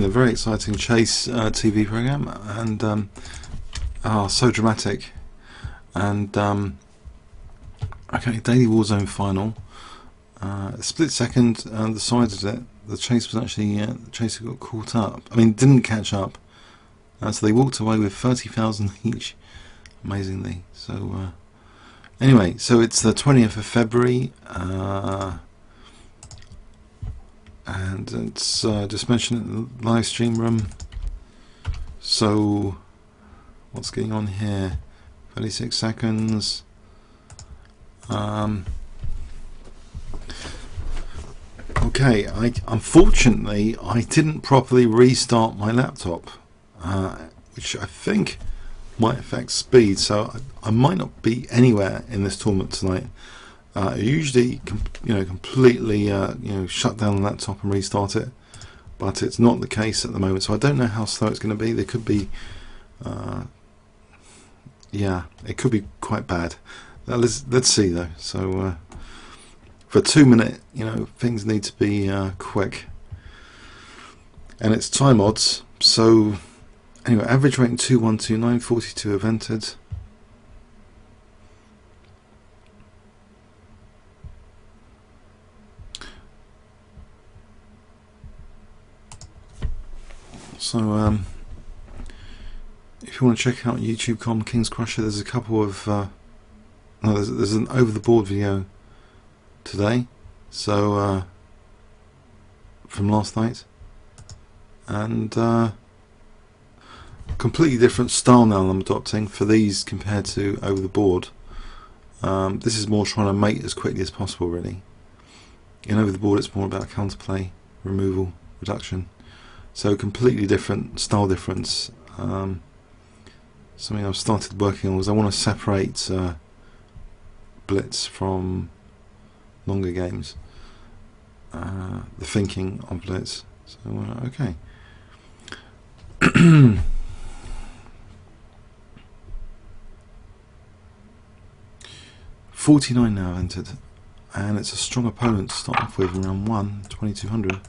a very exciting chase TV program, and so dramatic. And okay, daily Warzone final. A split second, the sides of it, the chase was actually the chaser got caught up. I mean, didn't catch up. So they walked away with 30,000 each, amazingly. So anyway, so it's the 20th of February, and it's just mentioned in the live stream room. So what's going on here? 36 seconds. Okay, unfortunately I didn't properly restart my laptop, which I think might affect speed, so I might not be anywhere in this tournament tonight. I usually completely shut down the laptop and restart it, but it's not the case at the moment, so I don't know how slow it's going to be. There could be it could be quite bad. Let's see though. So for 2 minute, things need to be quick, and it's time odds. So anyway, average rating 2129, 42 have entered. So if you want to check out YouTube.com kingscrusher, there's a couple of there's an over the board video today, so from last night, and completely different style now I'm adopting for these compared to over the board. This is more trying to mate as quickly as possible, really. In over the board it's more about counterplay, removal, reduction, so completely different style difference. Something I've started working on was I want to separate blitz from longer games, the thinking on blitz. So okay. 49 now entered, and it's a strong opponent to start off with in round 1, 2200.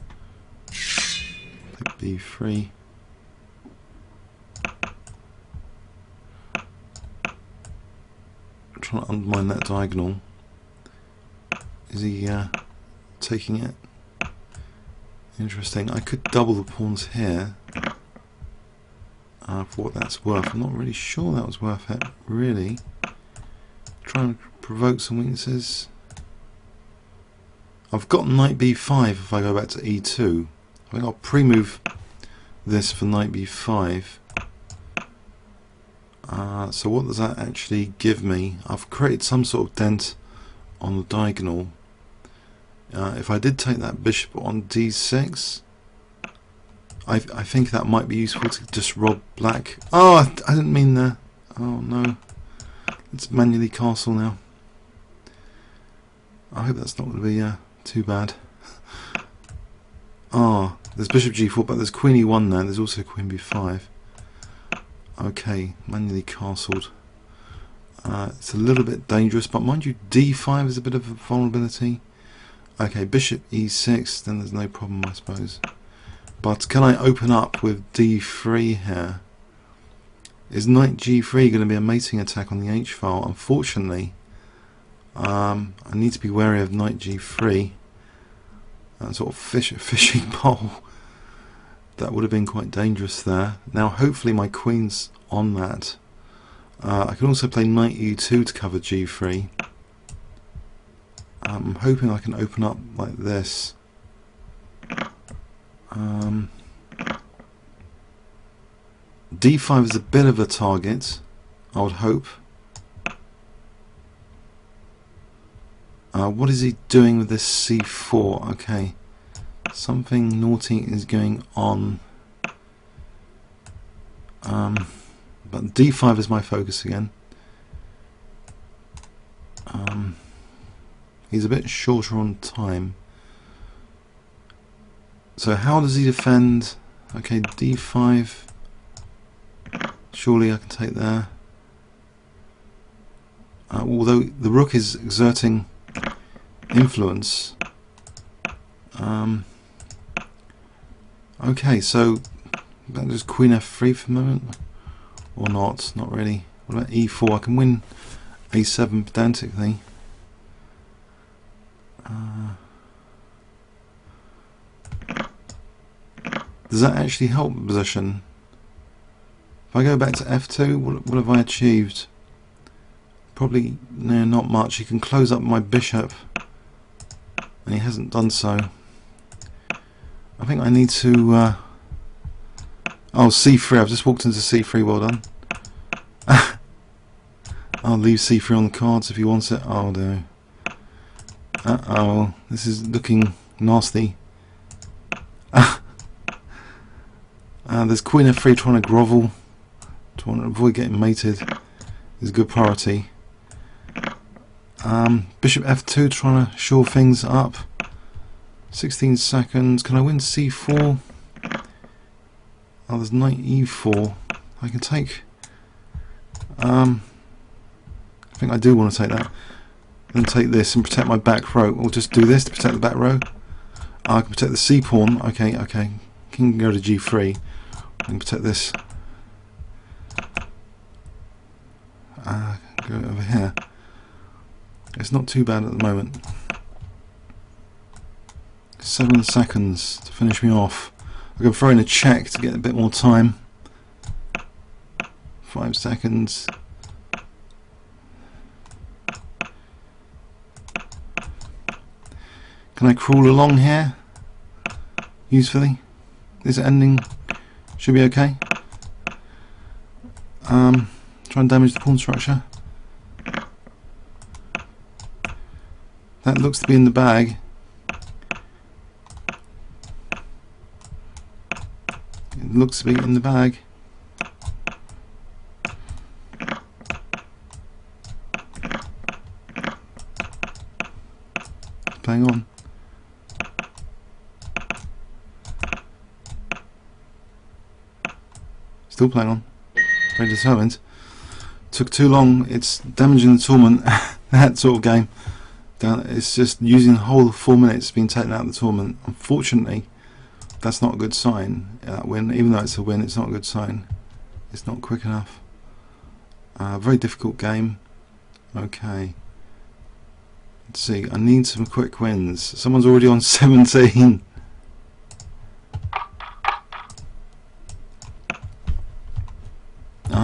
Pick B3. Trying to undermine that diagonal. Is he taking it? Interesting. I could double the pawns here for what that's worth. I'm not really sure that was worth it, really. Try and provoke some weaknesses. I've got knight b5 if I go back to e2. I think I'll pre-move this for knight b5. So what does that actually give me? I've created some sort of dent on the diagonal. If I did take that bishop on d6, I think that might be useful to just rob black. Oh, I didn't mean that. Oh no. Let's manually castle now. I hope that's not going to be too bad. There's bishop g4, but there's queen e1 there. There's also queen b5. Okay, manually castled. It's a little bit dangerous, but mind you, d5 is a bit of a vulnerability. Okay, bishop e6, then there's no problem, I suppose. But can I open up with d3 here? Is knight g3 going to be a mating attack on the h file? Unfortunately, I need to be wary of knight g3. Sort of fishing pole. That would have been quite dangerous there. Now hopefully my queen's on that. I can also play knight e2 to cover g3. I'm hoping I can open up like this. d5 is a bit of a target, I would hope. What is he doing with this c4? Okay, something naughty is going on. But d5 is my focus again. He's a bit shorter on time. So how does he defend? Okay, d5. Surely I can take there. Although the rook is exerting influence, Okay, so that just queen f3 for the moment, or not? Not really. What about e4? I can win a7 pedantically. Does that actually help the position? If I go back to f2, what have I achieved? Probably no, not much. He can close up my bishop, and he hasn't done so. I think I need to. Oh, c3. I've just walked into c3. Well done. I'll leave c3 on the cards if he wants it. Oh no. Uh-oh. This is looking nasty. There's queen f3 trying to grovel. Trying to avoid getting mated is a good priority. Bishop f2 trying to shore things up. 16 seconds. Can I win c4? Oh, there's knight e4. I can take. I think I do want to take that. Then take this and protect my back row. Or just do this to protect the back row. I can protect the c pawn. Okay, okay. King can go to g3. I can protect this. Go over here. It's not too bad at the moment. 7 seconds to finish me off. I can throw in a check to get a bit more time. 5 seconds. Can I crawl along here usefully? This ending should be okay. Try and damage the pawn structure. That looks to be in the bag. It looks to be in the bag. Playing on. Still playing on. Very determined. Took too long. It's damaging the tournament. That sort of game. It's just using the whole 4 minutes being taken out of the tournament. Unfortunately, that's not a good sign. That win, even though it's a win, it's not a good sign. It's not quick enough. Very difficult game. Okay. Let's see. I need some quick wins. Someone's already on 17.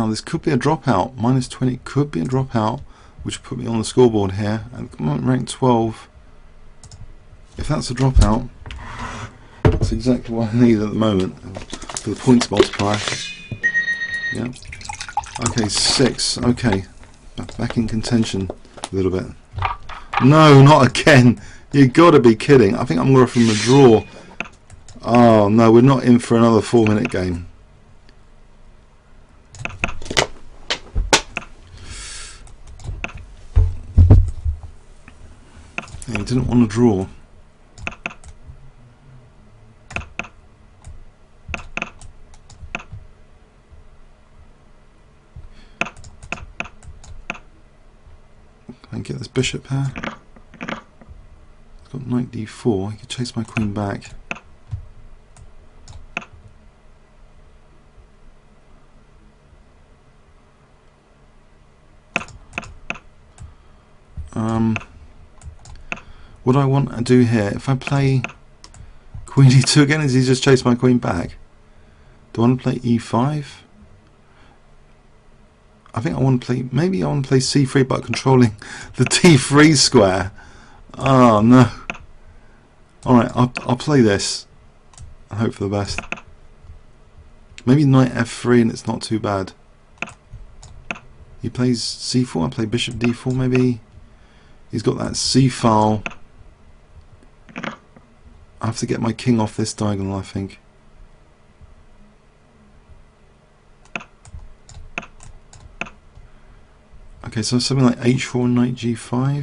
This could be a dropout. -20 could be a dropout, which would put me on the scoreboard here. I'm ranked 12. If that's a dropout, that's exactly what I need at the moment for the points multiplier. Yeah. Okay, 6. Okay, back in contention a little bit. No, not again. You gotta be kidding. I think I'm going from a draw. Oh no, we're not in for another 4-minute game. He didn't want to draw. Can I get this bishop here? It's got knight d4. He could chase my queen back. What I want to do here, if I play queen e2 again, is he just chase my queen back? Do I want to play e5? I think I want to play, maybe I want to play c3 by controlling the d3 square. Oh no. Alright, I'll play this and hope for the best. Maybe knight f3 and it's not too bad. He plays c4, I play bishop d4 maybe. He's got that c file. I have to get my king off this diagonal, I think. Okay, so something like h4, knight g5.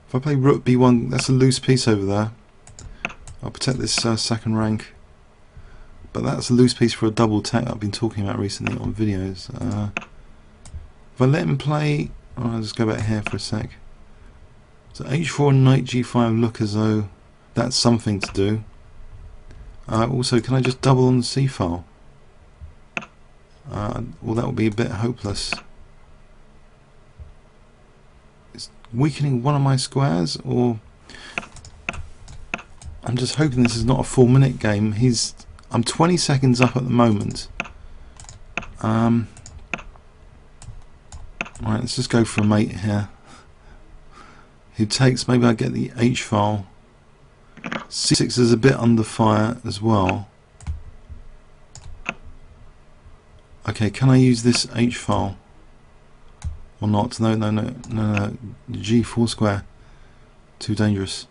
If I play rook b1, that's a loose piece over there. I'll protect this second rank. But that's a loose piece for a double tech I've been talking about recently on videos. If I let him play, I'll just go back here for a sec. So h4 and knight g5 look as though that's something to do. Also, can I just double on the C file? Well, that would be a bit hopeless. It's weakening one of my squares, or I'm just hoping this is not a 4-minute game. I'm 20 seconds up at the moment. Right, let's just go for a mate here. Who takes? Maybe I get the H file. C6 is a bit under fire as well. Okay, can I use this H file or not? No. G4 square, too dangerous.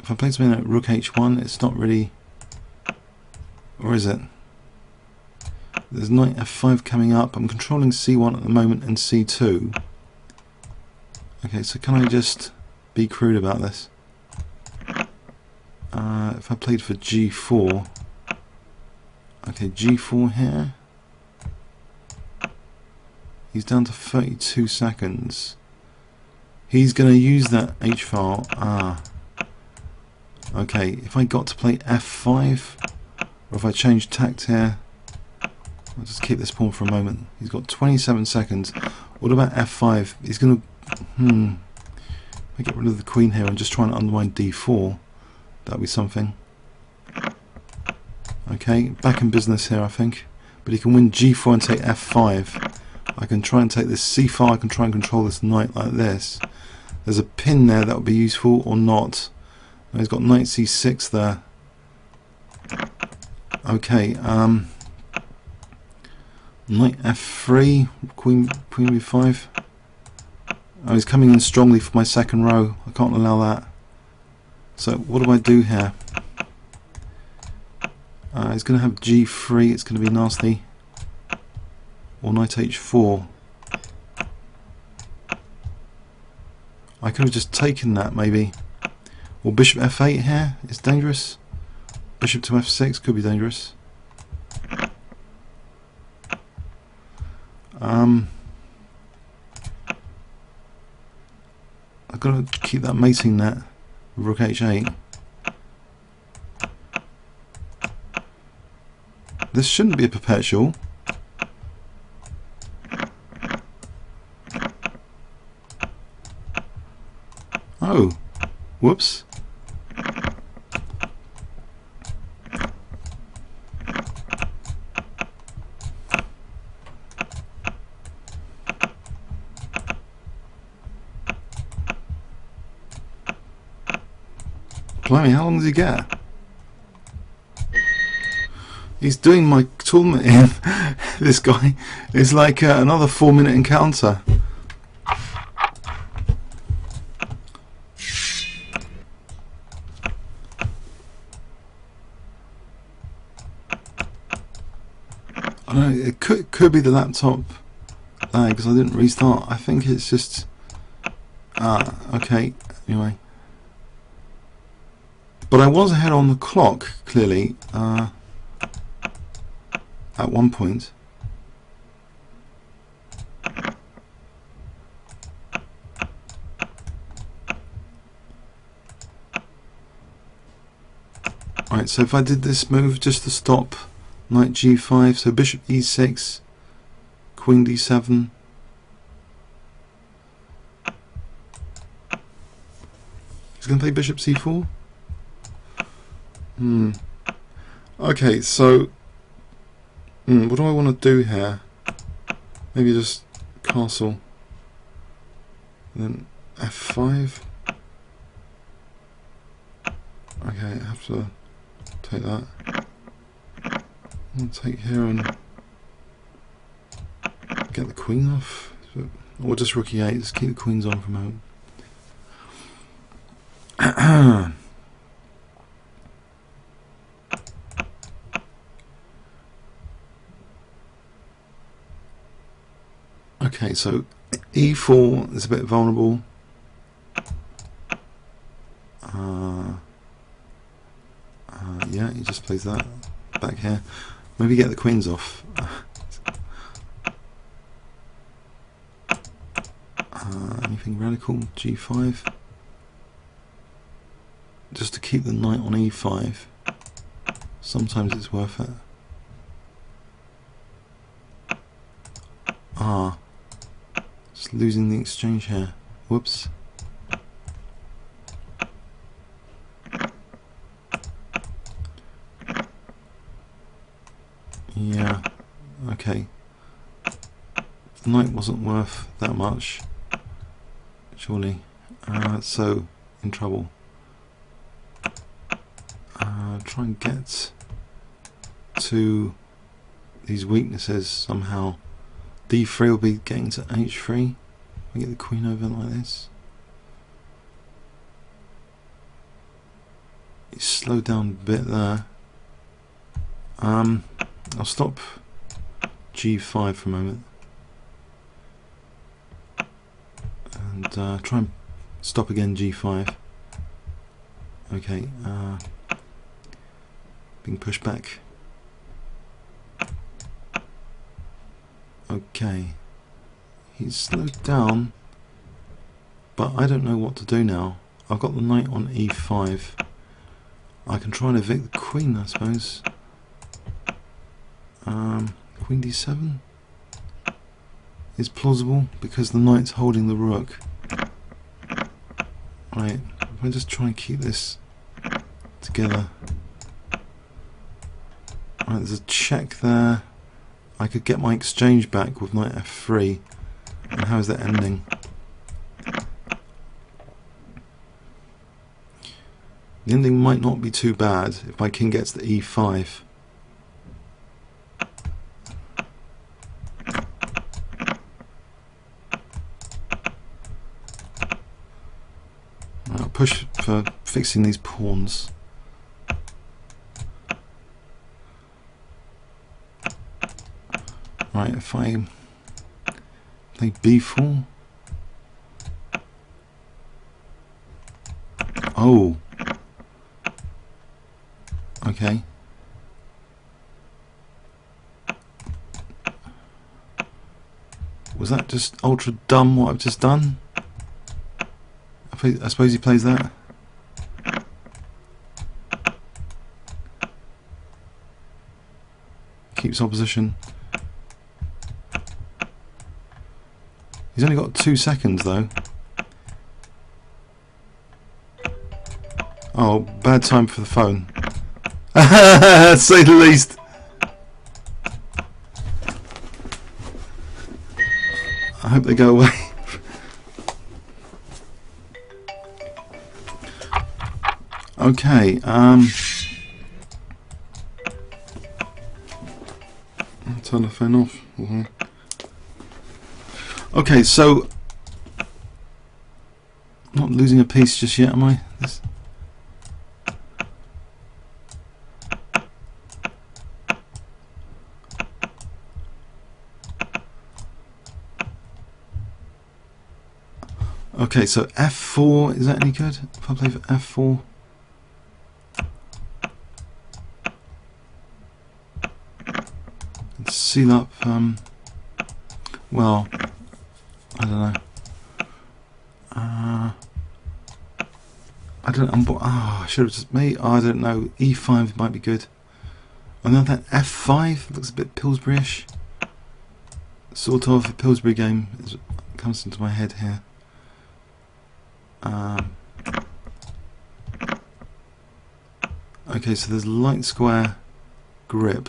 If I play something like Rook H1, it's not really, or is it? There's Knight F5 coming up. I'm controlling C1 at the moment and C2. Okay, so can I just be crude about this? If I played for G4, okay, G4 here. He's down to 32 seconds. He's going to use that H file. Okay, if I got to play F5, or if I change tact here, I'll just keep this pawn for a moment. He's got 27 seconds. What about F5? He's going to... I get rid of the queen here and just try and undermine D4. That'll be something. Okay, back in business here, I think. But he can win G4 and take F5. I can try and take this C file. I can try and control this knight like this. There's a pin there that would be useful, or not. Now he's got knight C6 there. Okay, knight F3, queen B5. Oh, he's coming in strongly for my second row. I can't allow that. So what do I do here? He's going to have G3. It's going to be nasty. Or knight H4. I could have just taken that maybe. Or bishop F8 here. It's dangerous. Bishop to F6 could be dangerous. I've got to keep that mating net. Rook H8. This shouldn't be a perpetual. Oh, whoops. Blimey, how long does he get? He's doing my tournament in. This guy is like another 4-minute encounter. I don't know, it could be the laptop lag because I didn't restart. I think it's just okay, anyway. But I was ahead on the clock, clearly, at one point. Right, so if I did this move just to stop knight G5, so bishop E6, queen D7. He's going to play bishop C4? Okay, so what do I want to do here? Maybe just castle, and then F5. Okay, I have to take that. I'll take here and get the queen off, or just rook E8. Just keep the queens on for a moment. Okay, so E4 is a bit vulnerable. Yeah, he just plays that back here. Maybe get the queens off. Anything radical? G5. Just to keep the knight on E5. Sometimes it's worth it. Ah, just losing the exchange here. Whoops. Yeah, okay. The knight wasn't worth that much, surely. So, in trouble. Try and get to these weaknesses somehow. D3 will be getting to H3. I get the queen over like this. It's slowed down a bit there. I'll stop G5 for a moment and try and stop again G5. Okay, being pushed back. Okay, he's slowed down, but I don't know what to do now. I've got the knight on E5. I can try and evict the queen, I suppose. Queen D7 is plausible because the knight's holding the rook. Right, if I just try and keep this together. Right, there's a check there. I could get my exchange back with knight F3. And how is that ending? The ending might not be too bad if my king gets to E5. I'll push for fixing these pawns. Right, if I play B4. Oh. Okay. Was that just ultra dumb what I've just done? I suppose he plays that. Keeps opposition. He's only got 2 seconds though. Oh, bad time for the phone. To say the least. I hope they go away. Okay, I'll turn the phone off. Okay, so not losing a piece just yet, am I? Okay, so F4, is that any good? If I play for F4. And seal up, well, I don't know. I should have just made, I don't know, E5 might be good. And then that F5 looks a bit Pillsbury-ish. Sort of, a Pillsbury game comes into my head here. Okay, so there's light square grip.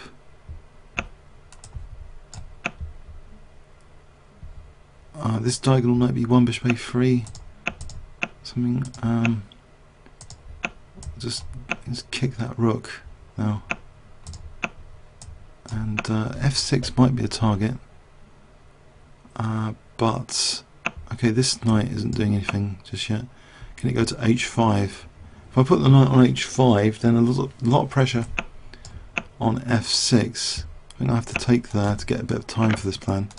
This diagonal might be 1 bishop A3. Something. Just kick that rook now. And F6 might be a target. But okay, this knight isn't doing anything just yet. Can it go to H5? If I put the knight on H5, then a lot of pressure on F6. I think I have to take there to get a bit of time for this plan.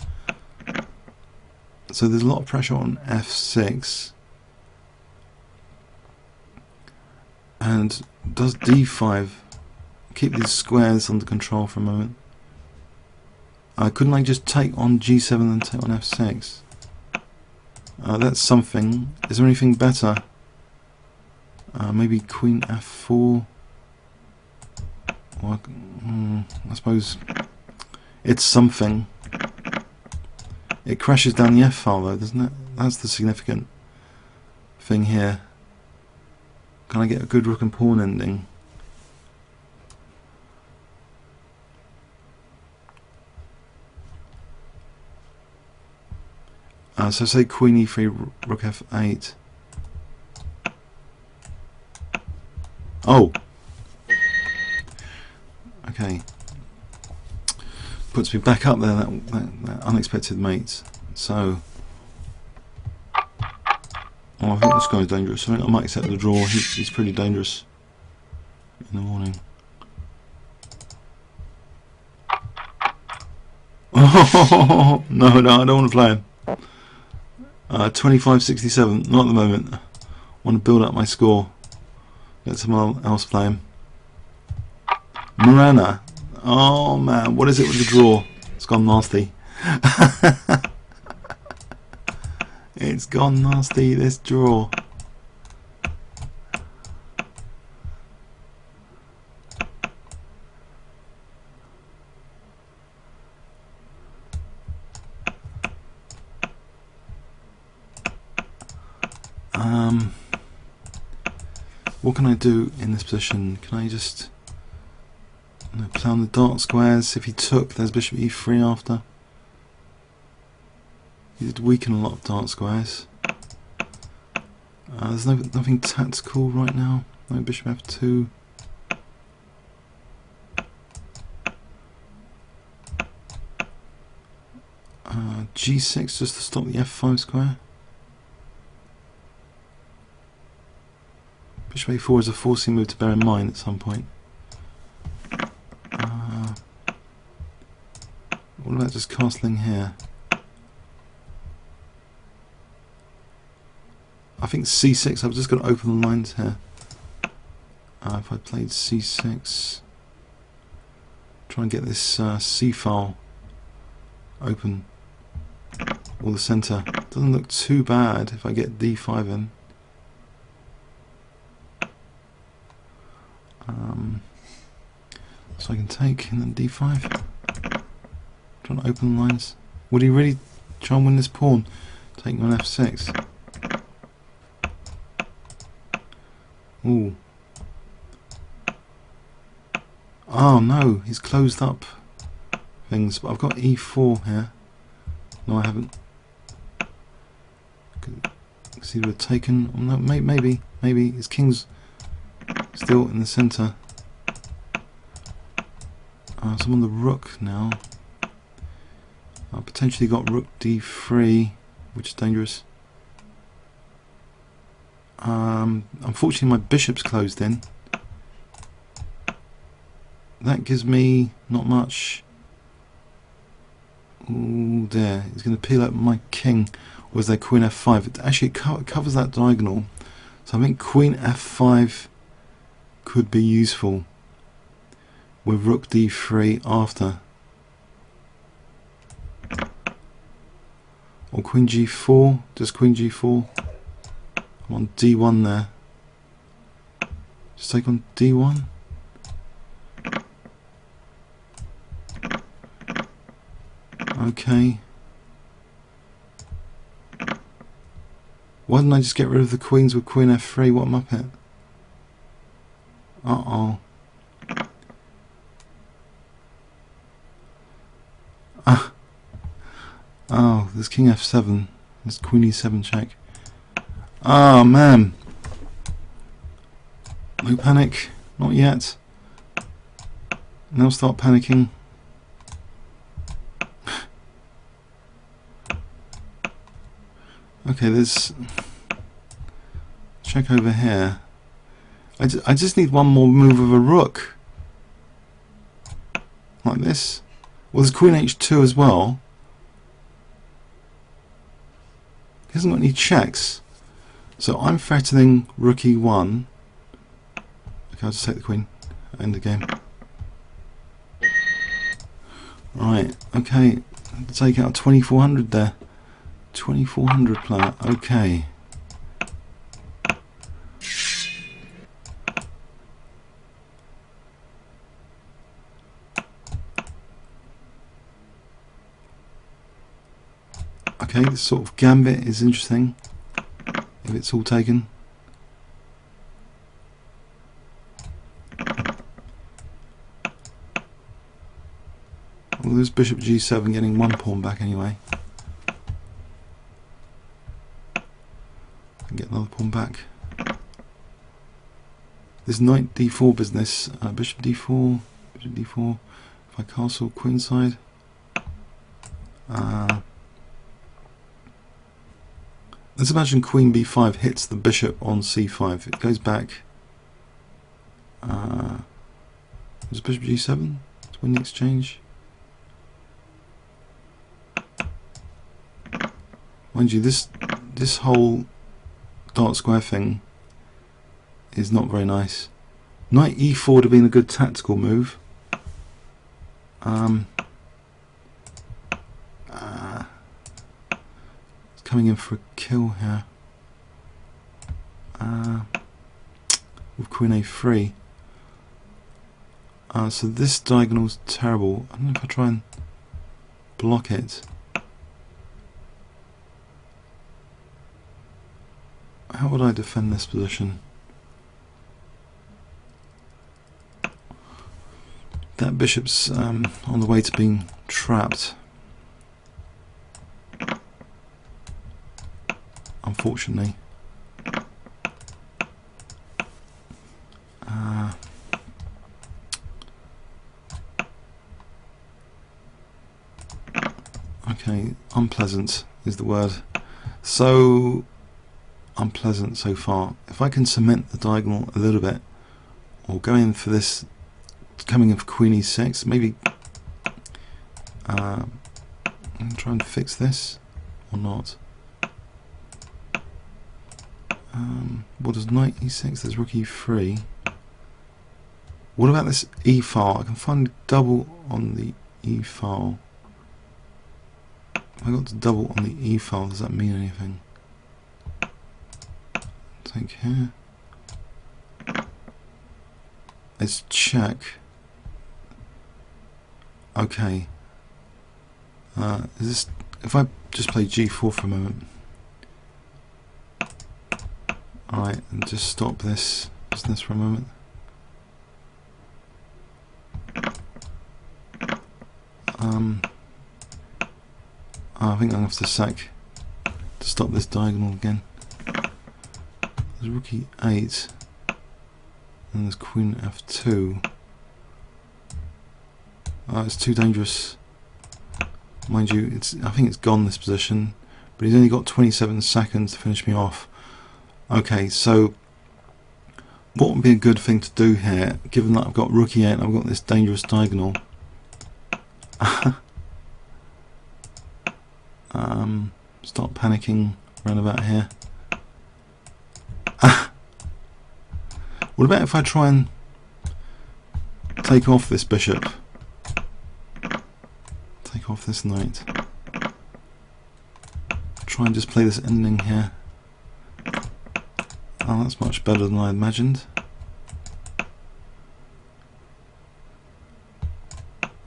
So there's a lot of pressure on F6. And does D5 keep these squares under control for a moment? Couldn't I just take on G7 and take on F6? That's something. Is there anything better? Maybe Queen F4 Well, I suppose it's something. It crashes down the F file though, doesn't it? That's the significant thing here. Can I get a good rook and pawn ending? So say queen e3, rook f8. Oh! Okay. Puts me back up there, that unexpected mate. So... Oh, I think this guy's dangerous. I think I might accept the draw. He's pretty dangerous in the morning. Oh, no, I don't want to play him. 25-67, not at the moment. I want to build up my score. Let someone else play him. Morana. Oh man, what is it with the draw? It's gone nasty. It's gone nasty, this draw. What can I do in this position? Can I just play on the dark squares? If he took, there's bishop e3 after. He did weaken a lot of dark squares. There's nothing tactical right now. No bishop f2. G6 just to stop the f5 square. Bishop a4 is a forcing move to bear in mind at some point. What about just castling here? I think c6, I've just got to open the lines here. If I played c6, try and get this c file open, or the centre. Doesn't look too bad if I get d5 in. So I can take and then d5. Trying to open the lines. Would he really try and win this pawn? Taking on f6. Ooh. Oh no, he's closed up things, but I've got e4 here. No, I haven't. Because he would have taken. Oh, no, maybe his king's still in the centre. So I'm on the rook now. I've potentially got rook d3, which is dangerous. Unfortunately my bishop's closed in. That gives me not much. Ooh, there. He's going to peel out my king. Or is there queen f5? Actually it covers that diagonal. So I think queen f5 could be useful with rook d3 after. Or queen g4, just queen g4. I'm on d1 there. Just take on d1. Okay. Why didn't I just get rid of the queens with queen f3? What am I up at? Uh-oh. Oh, there's king f7. There's queen e7 check. Oh man. No panic. Not yet. Now start panicking. Okay, there's check over here. I just need one more move of a rook. Like this. Well, there's queen h2 as well. He hasn't got any checks. So I'm threatening rook e1. Okay, I'll just take the queen. End the game. Right, okay. Take out 2400 there. 2400 player, okay. Okay, this sort of gambit is interesting if it's all taken. Well, there's bishop g7 getting one pawn back anyway. And get another pawn back. This knight d4 business, bishop d4, bishop d4. If I castle queenside, let's imagine queen b5 hits the bishop on c5. It goes back. There's bishop g7 to win the exchange. Mind you, this whole dark square thing is not very nice. Knight e4 would have been a good tactical move. It's coming in for a kill here. With queen a3. So this diagonal's terrible. I don't know if I try and block it. How would I defend this position? That bishop's on the way to being trapped, unfortunately. Okay, unpleasant is the word. So unpleasant so far. If I can cement the diagonal a little bit, or go in for this, coming in for queen e6, maybe I'm trying to fix this or not. What does knight e6? There's rook e3. What about this e file? I can find double on the e file. If I got to double on the e file, does that mean anything? Take here. Let's check. Okay. Is this? If I just play g4 for a moment. Alright, and just stop this business for a moment. I think I'm going to have to sack to stop this diagonal again. There's rook e8, and there's queen f2. It's too dangerous. Mind you, I think it's gone, this position, but he's only got 27 seconds to finish me off. Okay, so what would be a good thing to do here, given that I've got rook e8 and I've got this dangerous diagonal? Start panicking around about here. What about if I try and take off this bishop? Take off this knight. Try and just play this ending here. Oh, that's much better than I imagined.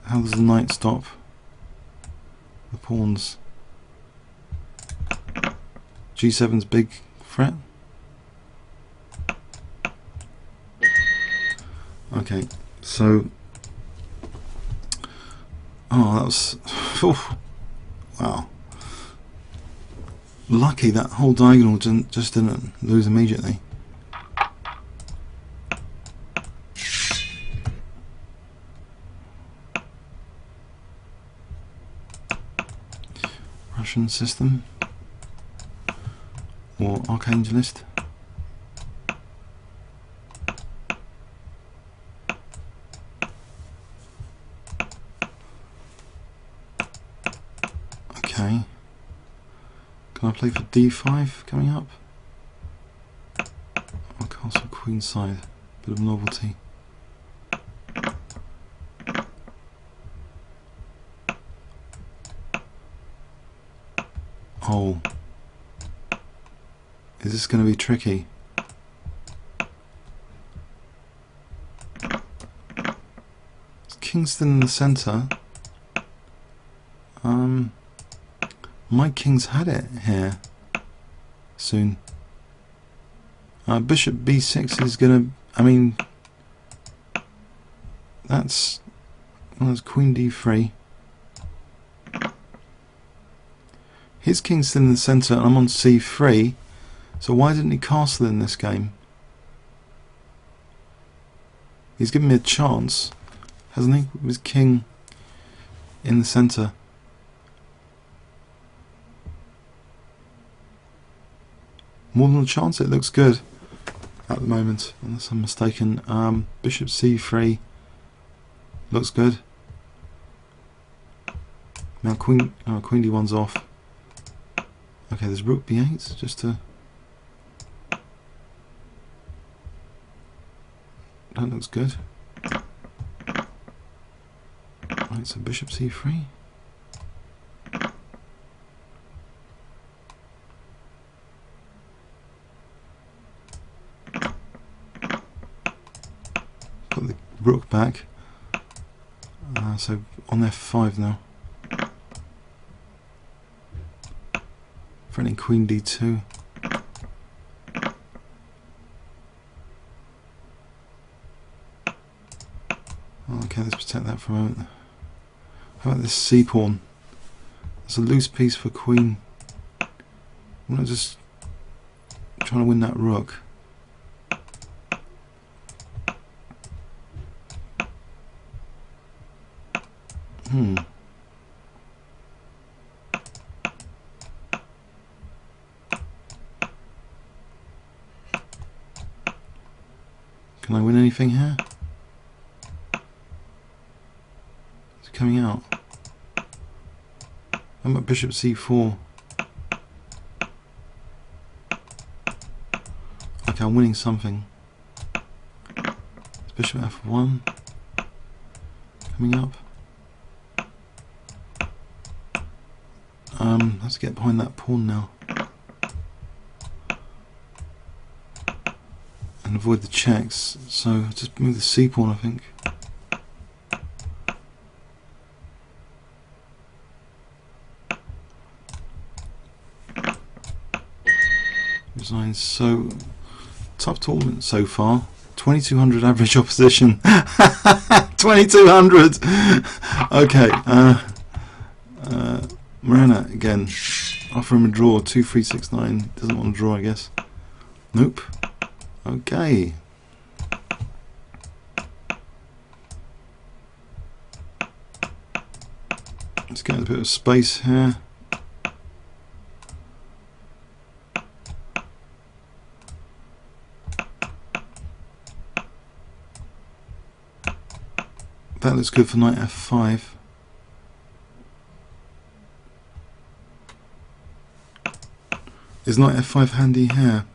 How does the knight stop the pawns? G7's big threat. Okay, so that was wow. Lucky that whole diagonal just didn't lose immediately. Russian system or Archangelist. Okay. Can I play for d5 coming up? I'll castle queenside. Bit of novelty. Oh. Is this going to be tricky? It's Kingston in the centre. My king's had it here soon. Bishop b6 is gonna, I mean, that's, well, that's queen d3. His king's still in the centre and I'm on c3, so why didn't he castle in this game? He's given me a chance, hasn't he, with his king in the centre. More than a chance, it looks good at the moment, unless I'm mistaken. Bishop c3 looks good. Now queen d1's off. Okay, there's rook b8 just to. That looks good. Right, so bishop c3. Put the rook back. So on f5 now. Threatening queen d2. Okay, let's protect that for a moment. How about this c pawn? It's a loose piece for queen. I'm not just trying to win that rook. Can I win anything here? It's coming out. How about bishop c4? Okay, I'm winning something. It's bishop f1 coming up. Let's get behind that pawn now and avoid the checks. So just move the c pawn, I think. Resigns. So tough tournament so far. 2200 average opposition. 2200. Okay. Marana again. Offer him a draw. 2-3-6-9. Doesn't want to draw, I guess. Nope. Okay. Let's get a bit of space here. That looks good for knight f5. Is knight f5 handy here?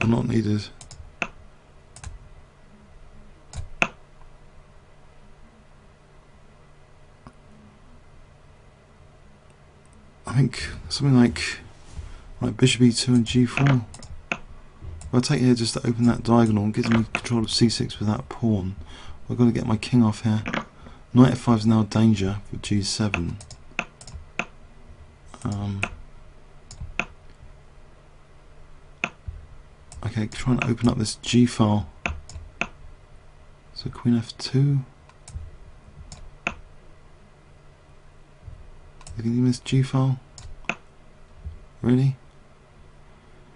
Or not needed? I think something like bishop e2 and g4. If I take here just to open that diagonal, it gives me control of c6 with that pawn. I've got to get my king off here. Knight f5 is now danger for g7. Okay, trying to open up this G file. So queen f2. You think he missed G file? Really?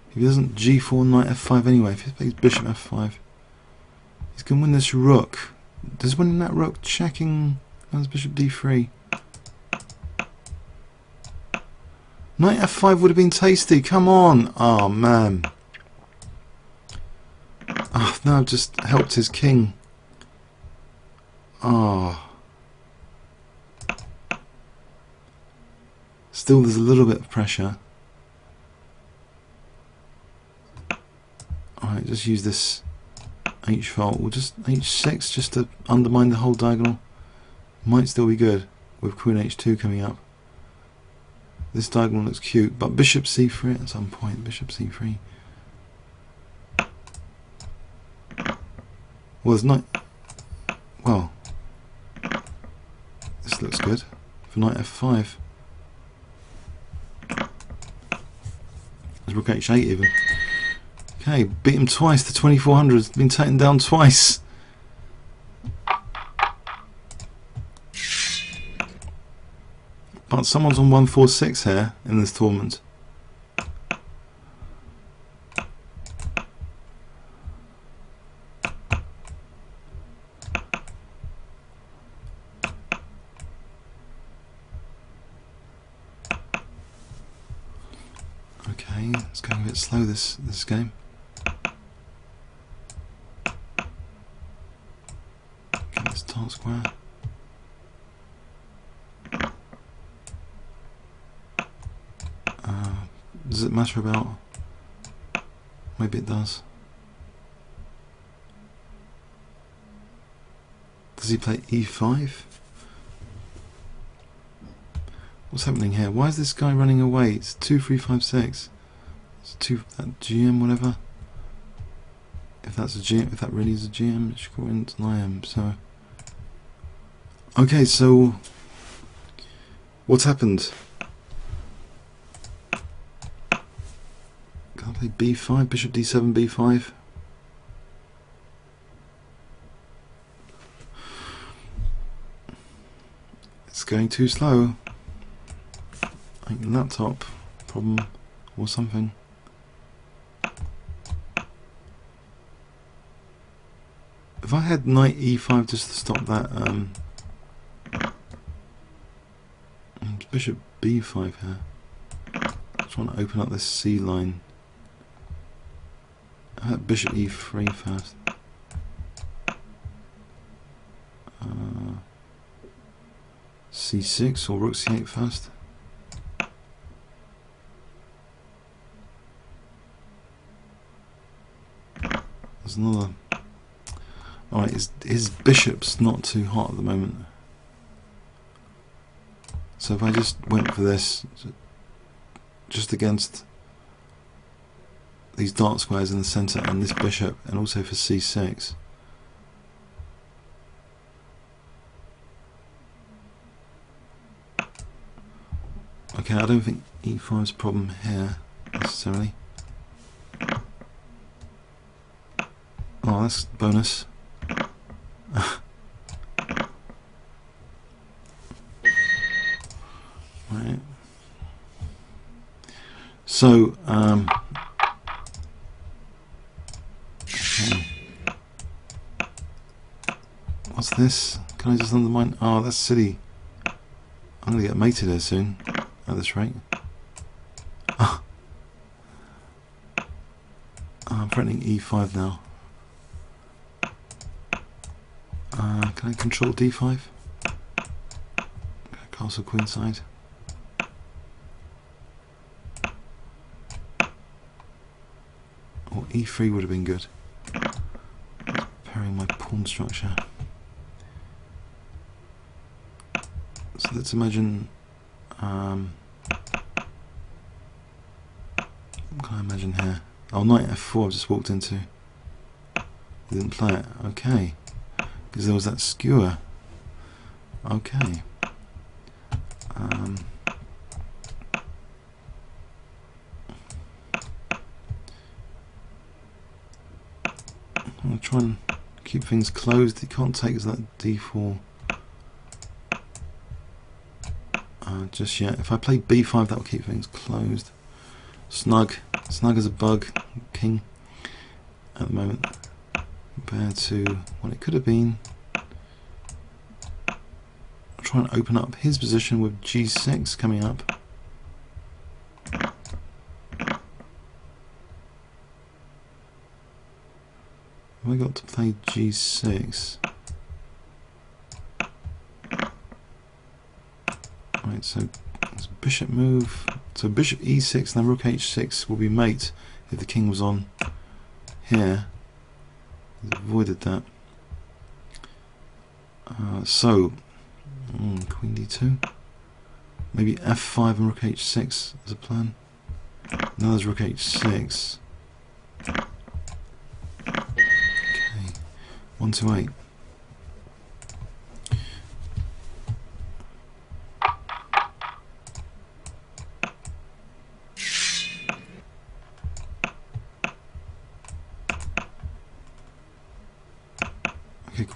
If he doesn't g4 knight f5 anyway, if he plays bishop f5, he's going to win this rook. Does winning that rook checking as bishop d3? Knight f5 would have been tasty, come on! Oh man. Oh, now I've just helped his king. Oh. Still there's a little bit of pressure. Alright, just use this h file. We'll just h6 just to undermine the whole diagonal. Might still be good with queen h2 coming up. This diagonal looks cute, but bishop c3 at some point. Bishop c3. Well, it's not. Well, this looks good. for knight f5. There's rook h8 even. Okay, beat him twice. The 2400 has been taken down twice. But someone's on 146 here in this tournament. Okay, it's going a bit slow this game. Okay, this dark square. Does it matter about? Maybe it does. Does he play e5? What's happening here? Why is this guy running away? It's 2-3-5-6. It's that GM whatever. If that's a GM, if that really is a GM, it should go into an IM. So okay, so what's happened? Can I play b5? Bishop d7, b5. It's going too slow. I think laptop problem or something. If I had knight e5 just to stop that, bishop b5 here. I'm trying to open up this C line. I had bishop e3 first. c6 or rook c8 first. There's another. Alright, his bishop's not too hot at the moment. So if I just went for this, just against these dark squares in the centre and this bishop, and also for c6. Okay, I don't think e5 is a problem here necessarily. Oh, that's bonus. Right. So, okay. What's this? Can I just undermine? Oh, that's silly. I'm gonna get mated here soon, at this rate. Oh. I'm threatening e5 now. Can I control d5? Castle queenside. Or e3 would have been good. Preparing my pawn structure. So let's imagine. What can I imagine here? Oh, knight f4 I've just walked into. Didn't play it. Okay. Because there was that skewer. Okay. I'll try and keep things closed. He can't take that d4 just yet. If I play b5, that will keep things closed. Snug as a bug. King at the moment. Compared to what it could have been. I'll try and open up his position with g6 coming up. Have I got to play g6? Right, so it's a bishop move. So bishop e6 and then rook h6 will be mate if the king was on here. Avoided that. Queen d2. Maybe f5 and rook h6 as a plan. Now there's rook h6. Okay, 1 to 8.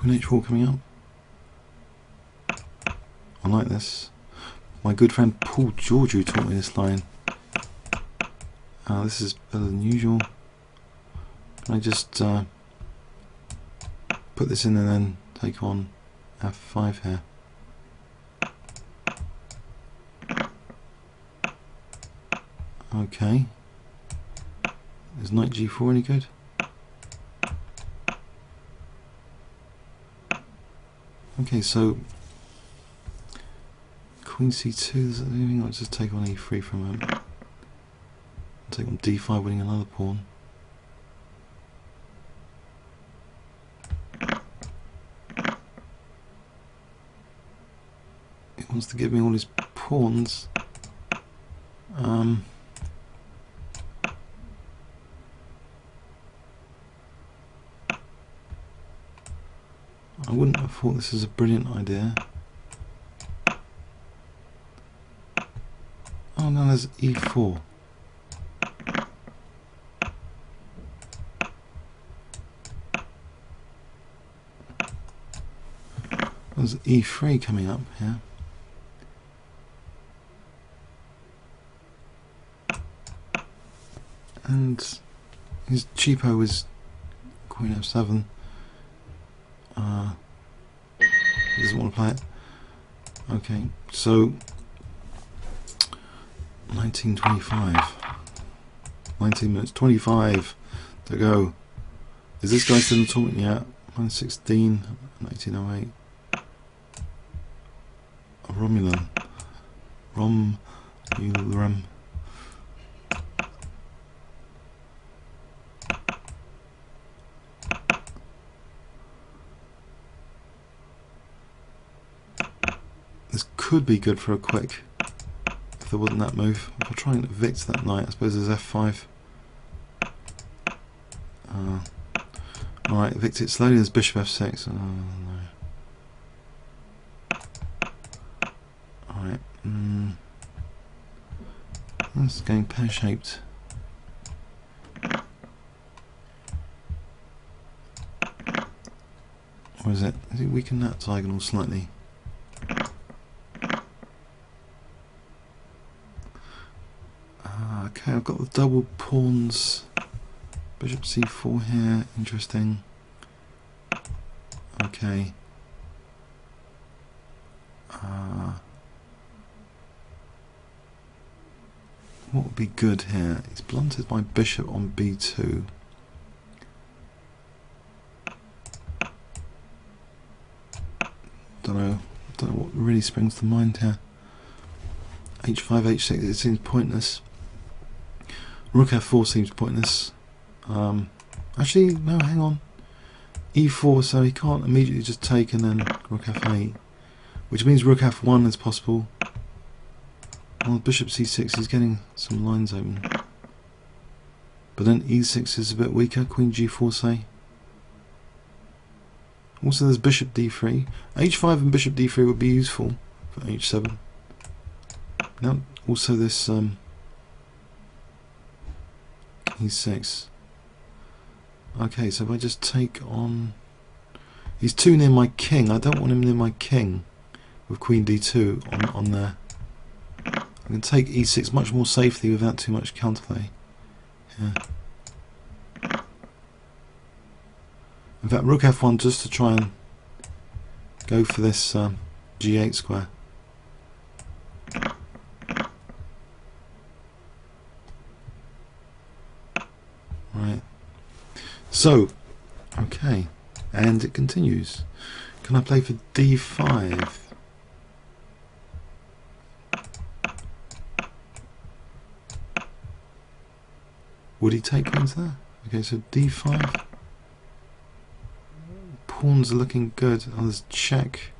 Queen h4 coming up. I like this. My good friend Paul Georgiou taught me this line. This is better than usual. Can I just put this in and then take on f5 here? Okay. Is knight g4 any good? Okay, so queen c2, is that anything? I'll just take on e3 for a moment. Take on d5, winning another pawn. He wants to give me all his pawns. I wouldn't have thought this is a brilliant idea. Oh no, there's e4. There's e3 coming up here. And his cheapo is queen f7. He doesn't want to play it. Okay, so 1925. 19 minutes 25 to go. Is this guy still in the tournament yet? Minus 16, 1908. Romulan. Romulan. This could be good for a quick, if there wasn't that move. If I try and evict that knight, I suppose there's f5. Alright, evict it slowly, there's bishop f6. Oh, no. Alright, that's going pear-shaped. Or is it? Is it weaken that diagonal slightly? Okay, I've got the double pawns. Bishop c4 here, interesting. Okay. What would be good here? He's blunted my bishop on b2. Don't know what really springs to mind here. h5, h6, it seems pointless. Rook f4 seems pointless. Actually, no, hang on. e4, so he can't immediately just take and then rook f8, which means rook f1 is possible. Well, bishop c6, he's getting some lines open. But then e6 is a bit weaker, queen g4 say. Also there's bishop d3. h5 and bishop d3 would be useful for h7. Now also this e6. Okay, so if I just take on... He's too near my king. I don't want him near my king with queen d2 on there. I can take e6 much more safely without too much counterplay. Yeah. In fact, rook f1 just to try and go for this g8 square. Right. So, okay, and it continues. Can I play for d5? Would he take pawns there? Okay, so d5. Pawns are looking good. Oh, there's check.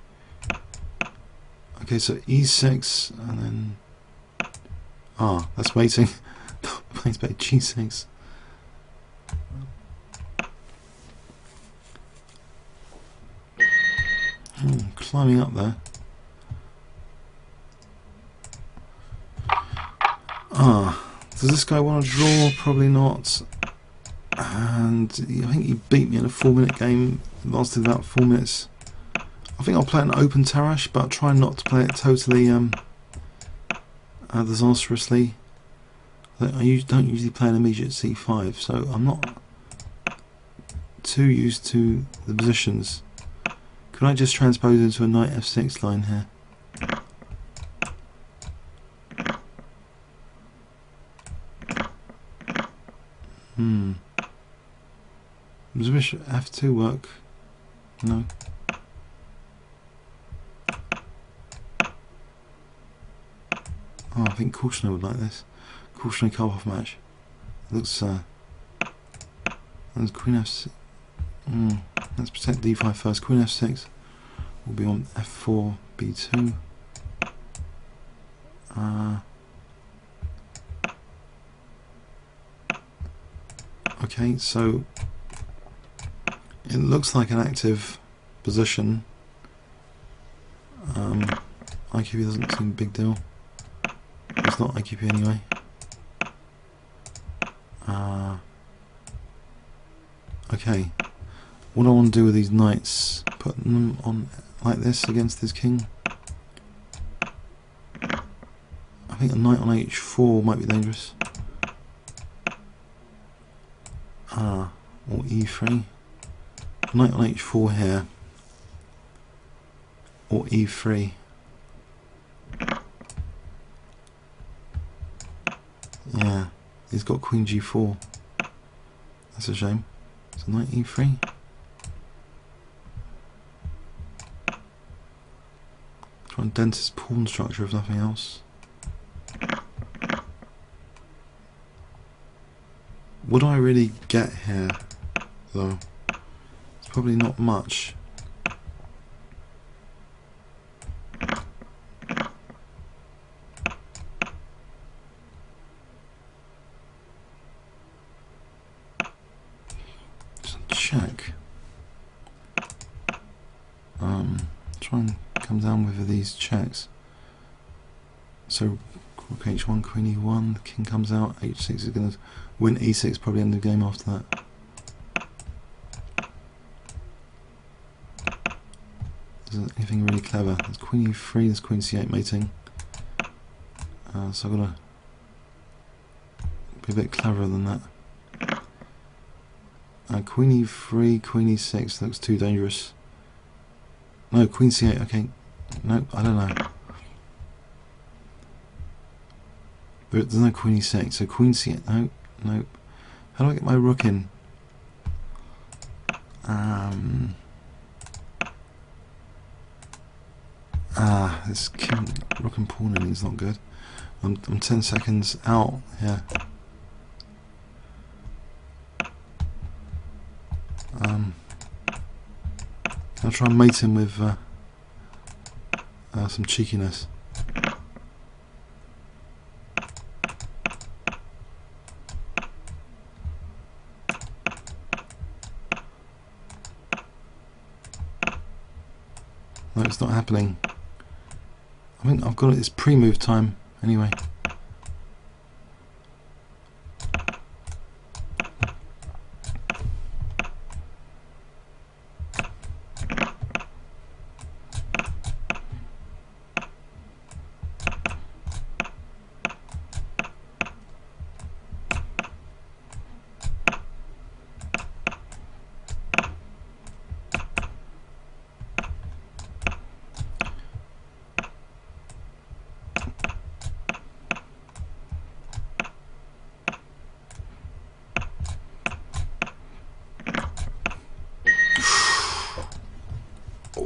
Okay, so e6 and then... Ah, that's waiting. Plays back g6. Climbing up there. Does this guy want to draw? Probably not. And I think he beat me in a 4-minute game lasted about 4 minutes. I think I'll play an open Tarash, but try not to play it totally disastrously. I don't usually play an immediate c5, so I'm not too used to the positions. Could I just transpose into a knight f6 line here? Does bishop f2 work? No. Oh, I think Kushner would like this. Kushner Karpov match. Looks there's queen f6. Let's protect d5 first. Queen f6 will be on f4, b2. Okay, so it looks like an active position. IQP doesn't seem a big deal. It's not IQP anyway. Okay, what I want to do with these knights, put them on like this against this king. I think a knight on h4 might be dangerous. Or e3. Knight on h4 here. Or e3. Yeah, he's got queen g4. That's a shame. So knight e3. Try and dent his pawn structure if nothing else. What do I really get here, though? It's probably not much. Check. Try and come down with these checks. So rook h1, queen e1, the king comes out, h6 is going to win, e6 probably end the game after that. Isn't anything really clever? There's queen e3, there's queen c8 mating. So I've got to be a bit cleverer than that. Queen e3, queen e6 looks too dangerous. No, queen c8, okay. No, I don't know. But there's no queen e6, so queen c8, no, no. How do I get my rook in? This king, rook and pawn in is not good. I'm 10 seconds out here. I'll try and mate him with some cheekiness. No, it's not happening. I think I've got it, it's pre-move time anyway.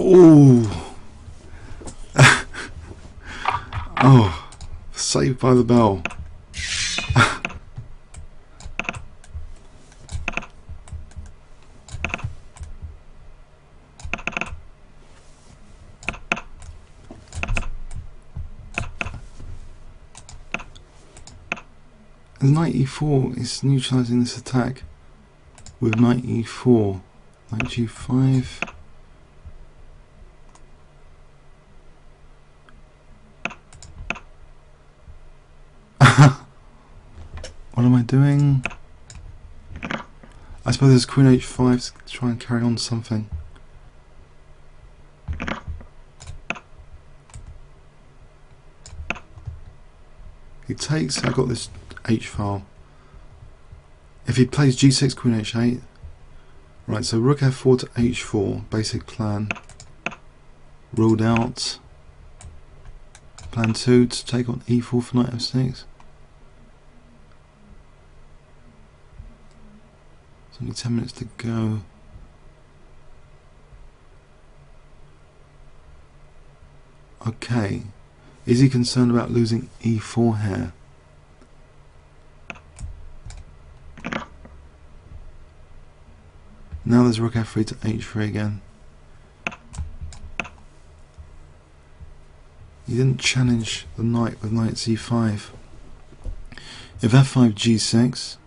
Oh, oh, saved by the bell. Knight e4 is neutralizing this attack with knight e4, knight g5. What am I doing? I suppose there's queen h5 to try and carry on something. he takes, I've got this H file. If he plays G6, Queen H8, right, so Rook F4 to H4, basic plan, ruled out. Plan 2 to take on E4 for Knight F6. There's only 10 minutes to go. Okay, is he concerned about losing E4 here? Now there's Rook F3 to H3 again. He didn't challenge the knight with Knight C5. If F5 G6,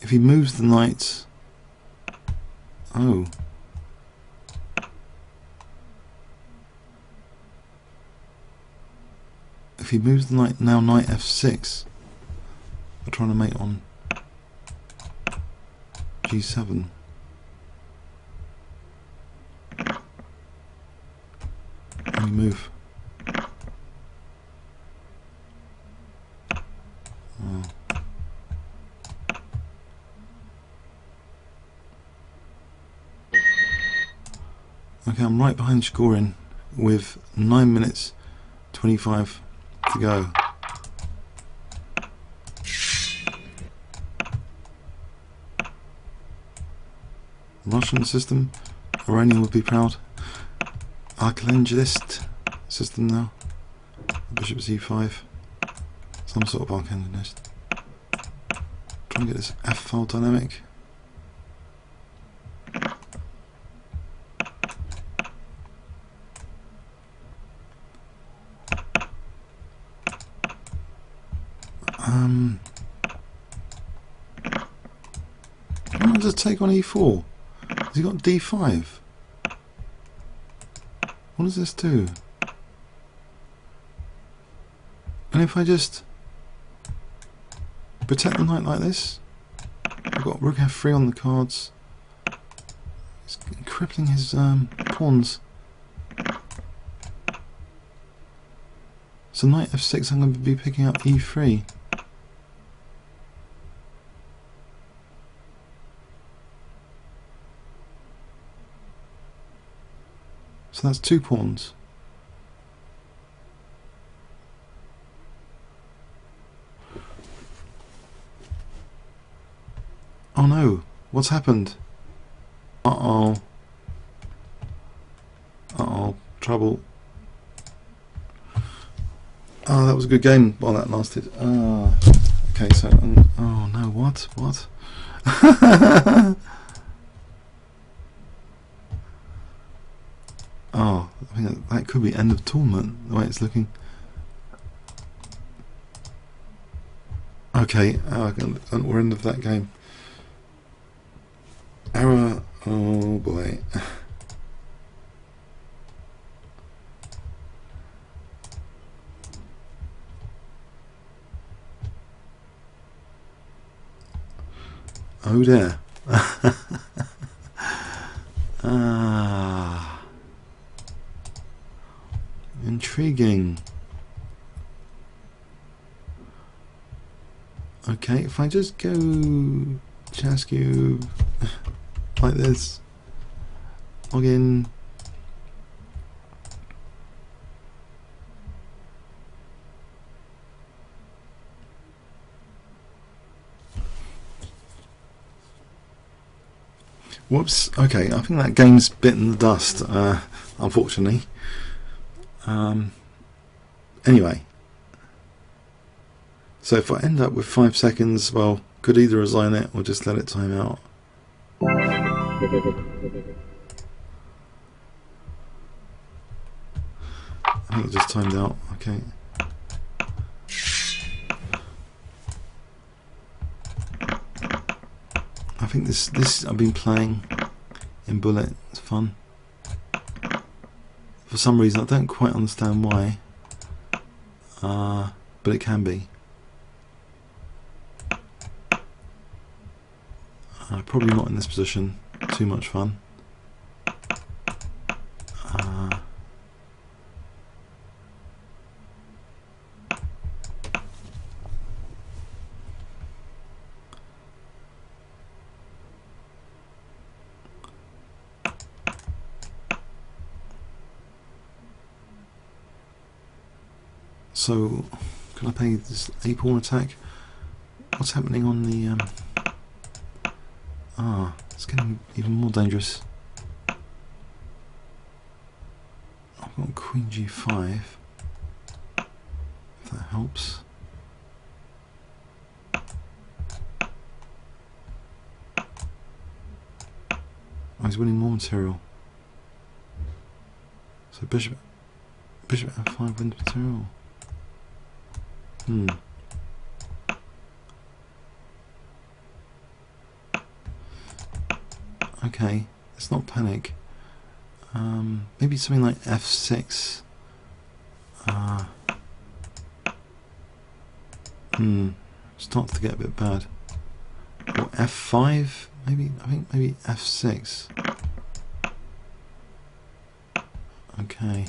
if he moves the knight, oh, if he moves the knight, now Knight F6, we're trying to mate on G7. And we move. Oh. Okay, I'm right behind scoring with 9 minutes 25 to go. Russian system, Iranian would be proud. Archangelist system now. Bishop C5. Some sort of Archangelist. Try and get this F file dynamic. I'll just take on E4. Has he got D5? What does this do? And if I just protect the knight like this, I've got Rook F3 on the cards. It's crippling his pawns. So Knight F6, I'm going to be picking up E3. So that's 2 pawns. Oh no, what's happened? Uh-oh. Uh-oh, trouble. Oh, that was a good game while that lasted. Okay, so, oh no, what? What? Oh, I think that could be end of tournament, the way it's looking. Okay, we're end of that game. Error, oh boy. Oh dear. Intriguing. Okay, if I just go Chesscube like this, log in. Whoops, okay, I think that game's bitten the dust, unfortunately. Anyway, so if I end up with 5 seconds, well, could either resign it or just let it time out. I think it just timed out, okay. I think this I've been playing in Bullet, it's fun. For some reason I don't quite understand why, but it can be. Probably not in this position, too much fun. So, can I play this a-pawn attack? What's happening on the... it's getting even more dangerous. I've got queen g5, if that helps. Oh, he's winning more material. So bishop f5 wins material. Okay, let's not panic. Maybe something like f6. Starts to get a bit bad. Or f5, maybe. I think maybe f6. Okay.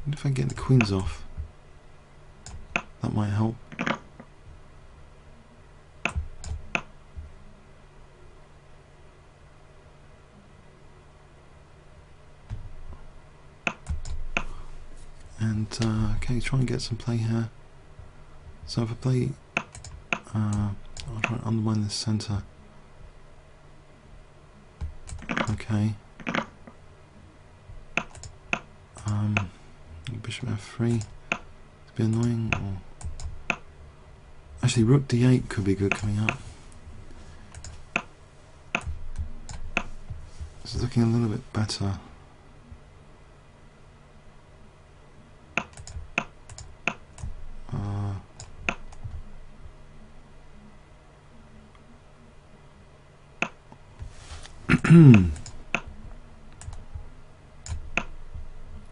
What if I get the queens off? That might help. And okay, try and get some play here. So if I play, I'll try and undermine this centre. Okay. Bishop f3. It's a bit annoying. Or actually, rook d8 could be good coming up. This is looking a little bit better.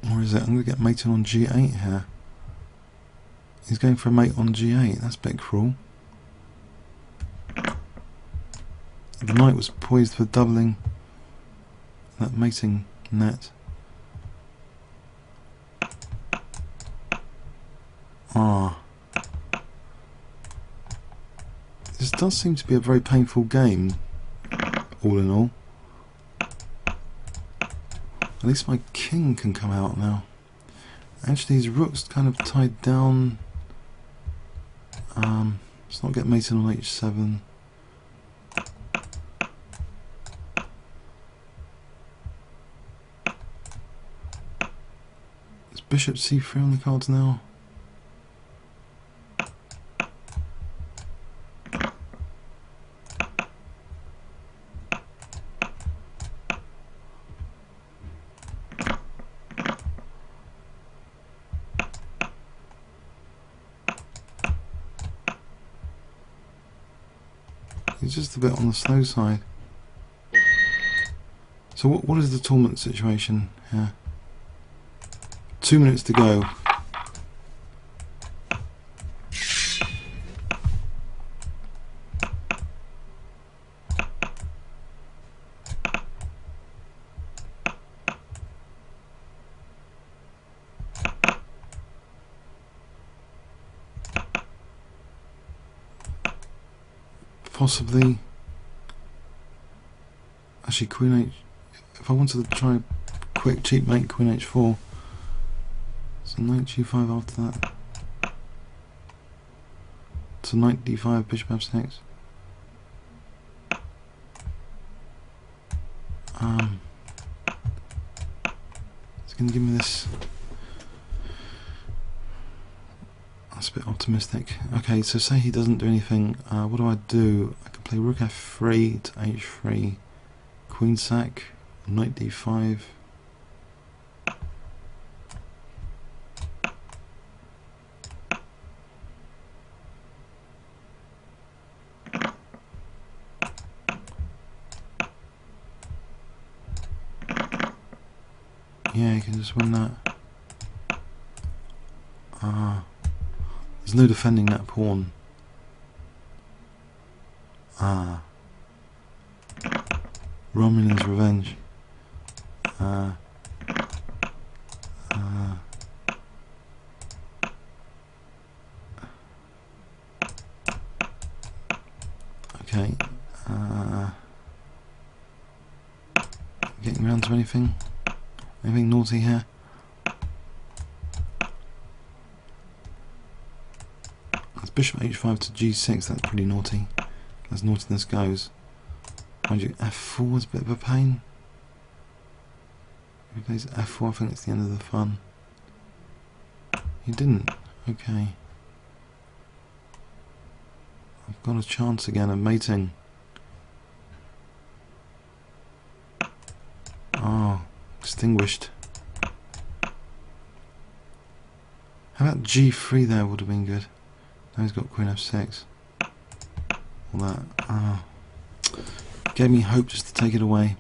Or is it? I'm going to get mated on g8 here. He's going for a mate on g8. That's a bit cruel. The knight was poised for doubling that mating net. This does seem to be a very painful game, all in all. At least my king can come out now. Actually, his rook's kind of tied down. Let's not get mated on h7. Is bishop c3 on the cards now? It's just a bit on the slow side. So what is the tournament situation here? 2 minutes to go. Possibly. Actually, queen h. If I wanted to try a quick cheap mate, queen h4. So knight g5 after that. So knight d5, bishop f6. It's going to give me this. That's a bit optimistic. Okay, so say he doesn't do anything. What do? I can play rook f3 to h3, queen sack, knight d5. Yeah, you can just win that. There's no defending that pawn. Romulan's revenge. Okay. Getting around to anything? Anything naughty here? bishop h5 to g6. That's pretty naughty. As naughtiness goes. Mind you, f4 was a bit of a pain. If he plays f4, I think it's the end of the fun. He didn't. Okay. I've got a chance again of mating. Oh, extinguished. How about g3 there would have been good. Now he's got queen f6. All that. Oh. Gave me hope just to take it away.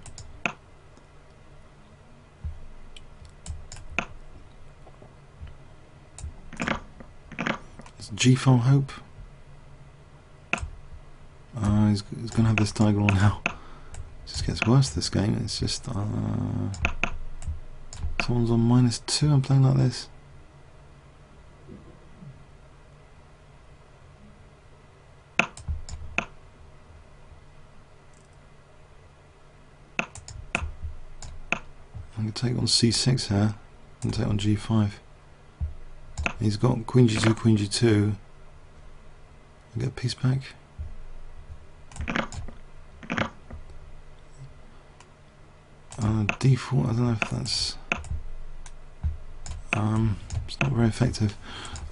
It's g4 hope. He's going to have this diagonal now. It just gets worse this game. It's just someone's on -2. I'm playing like this. I'm going to take on c6 here and take on g5. He's got queen g2, queen g2. I'll get a piece back. D4, I don't know if that's it's not very effective.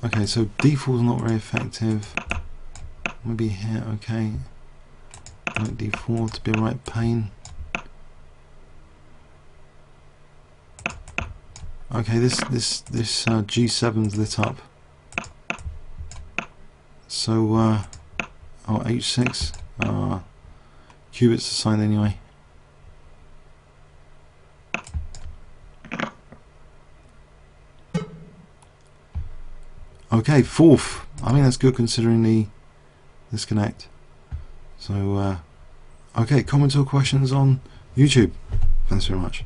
Okay, so D4 is not very effective. Maybe here, okay. Like D4 to be a right pain. Okay, this G7's lit up. So oh, H6. Cubit's assigned anyway. Okay, fourth. I think that's good considering the disconnect. So okay, comment or questions on YouTube. Thanks very much.